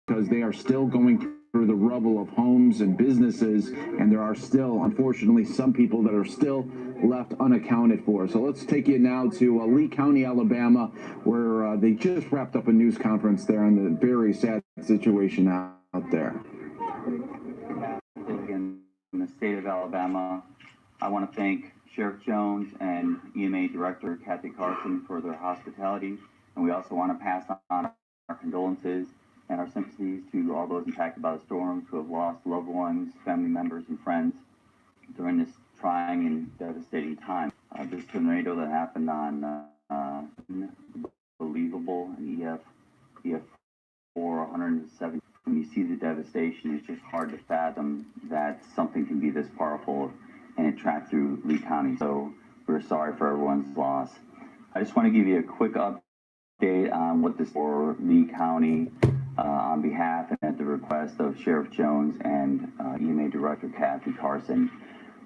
because they are still going through the rubble of homes and businesses, and there are still, unfortunately, some people that are still left unaccounted for. So let's take you now to Lee County, Alabama, where they just wrapped up a news conference there on the very sad situation out there. In the state of Alabama, I want to thank Sheriff Jones and EMA Director Kathy Carson for their hospitality, and we also want to pass on our condolences and our sympathies to all those impacted by the storms who have lost loved ones, family members, and friends during this trying and devastating time. This tornado that happened on Unbelievable and EF4 107. When you see the devastation, it's just hard to fathom that something can be this powerful and it tracked through Lee County. So we're sorry for everyone's loss. I just want to give you a quick update on what this for Lee County on behalf and at the request of Sheriff Jones and EMA Director Kathy Carson.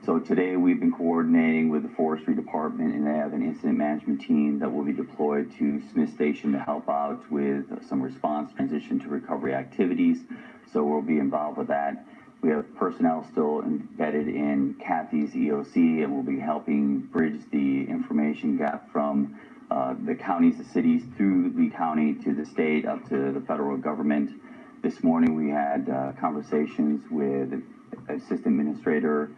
So today we've been coordinating with the Forestry Department, and they have an incident management team that will be deployed to Smith Station to help out with some response transition to recovery activities. So we'll be involved with that. We have personnel still embedded in Kathy's EOC, and we'll be helping bridge the information gap from the counties, the cities, through Lee County to the state, up to the federal government. This morning we had conversations with Assistant Administrator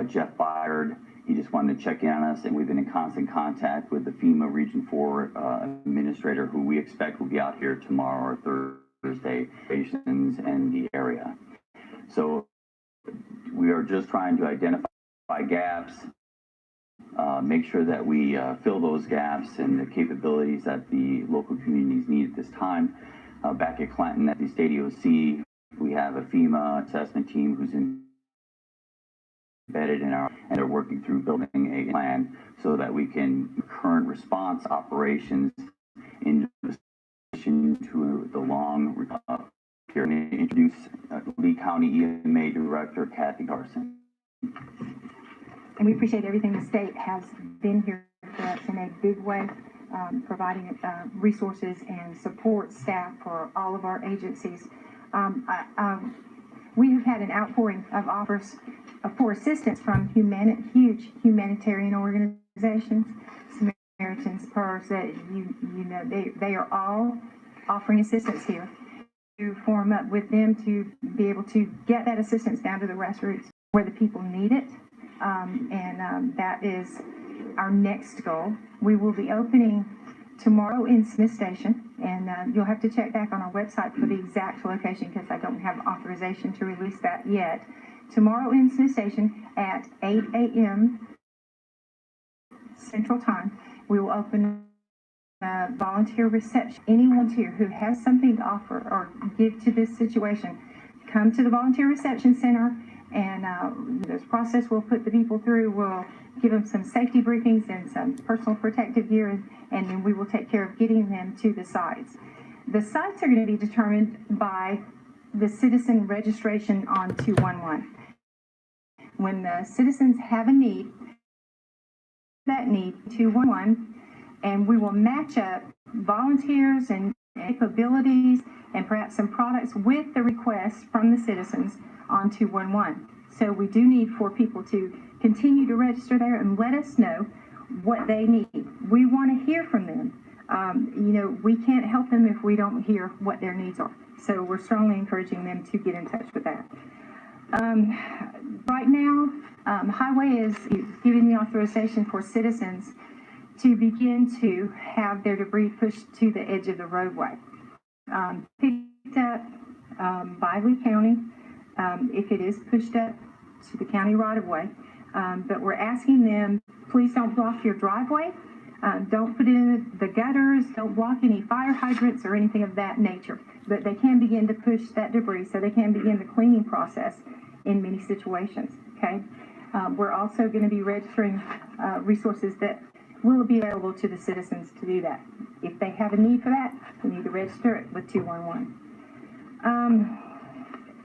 Jeff Byard. He just wanted to check in on us, and we've been in constant contact with the FEMA Region 4 Administrator, who we expect will be out here tomorrow or Thursday, and the area. So we are just trying to identify gaps, make sure that we fill those gaps and the capabilities that the local communities need at this time. Back at Clinton at the state EOC, we have a FEMA assessment team who's embedded in our, and they're working through building a plan so that we can current response operations in addition to the long period. Introduce Lee County EMA Director Kathy Carson. And we appreciate everything the state has been here for us in a big way, providing resources and support staff for all of our agencies. We have had an outpouring of offers for assistance from huge humanitarian organizations, Samaritan's Purse, that you know they are all offering assistance here. To form up with them to be able to get that assistance down to the grassroots where the people need it, and that is our next goal. We will be opening tomorrow in Smith Station, and you'll have to check back on our website for the exact location because I don't have authorization to release that yet. Tomorrow in Smith Station at 8 a.m. Central Time, we will open volunteer reception. Any volunteer who has something to offer or give to this situation, come to the volunteer reception center, and this process we'll put the people through. We'll give them some safety briefings and some personal protective gear, and then we will take care of getting them to the sites. The sites are going to be determined by the citizen registration on 211. When the citizens have a need, that need 211, and we will match up volunteers and capabilities and perhaps some products with the requests from the citizens on 211. So we do need for people to continue to register there and let us know what they need. We want to hear from them. We can't help them if we don't hear what their needs are. So we're strongly encouraging them to get in touch with that. Right now, Highway is giving the authorization for citizens to begin to have their debris pushed to the edge of the roadway. Picked up by Lee County, if it is pushed up to the county right-of-way. But we're asking them, please don't block your driveway. Don't put it in the gutters. Don't block any fire hydrants or anything of that nature. But they can begin to push that debris so they can begin the cleaning process in many situations, okay? We're also going to be registering resources that will be available to the citizens to do that. If they have a need for that, we need to register it with 211.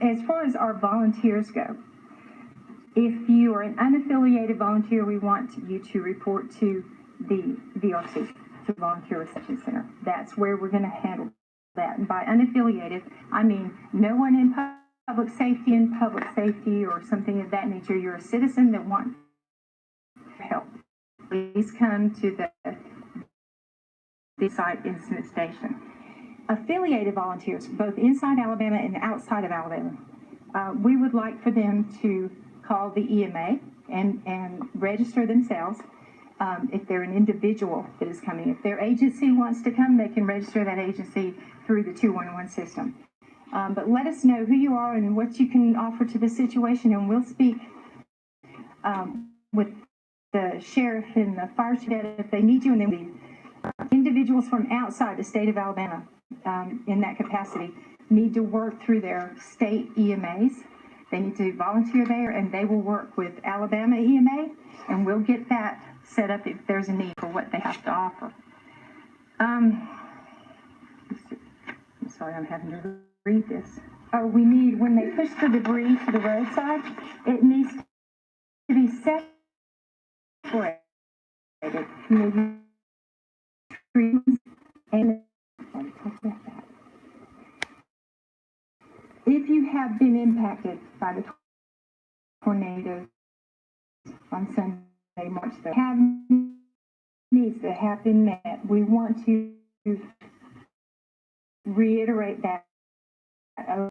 As far as our volunteers go, if you are an unaffiliated volunteer, we want you to report to the VRC, the Volunteer Reception Center. That's where we're going to handle that. And by unaffiliated, I mean no one in public safety or something of that nature. You're a citizen that wants help. Please come to the site incident station. Affiliated volunteers, both inside Alabama and outside of Alabama, we would like for them to call the EMA and register themselves. If they're an individual that is coming, if their agency wants to come, they can register that agency through the 211 system. But let us know who you are and what you can offer to the situation, and we'll speak with the sheriff and the fire chief if they need you, and then the individuals from outside the state of Alabama in that capacity need to work through their state EMAs. They need to volunteer there, and they will work with Alabama EMA, and we'll get that set up if there's a need for what they have to offer. I'm sorry, I'm having to read this. Oh, we need, when they push the debris to the roadside, it needs to be separated. Maybe trees and if you have been impacted by the tornadoes on Sunday, March 3rd, have needs that have been met. We want to reiterate that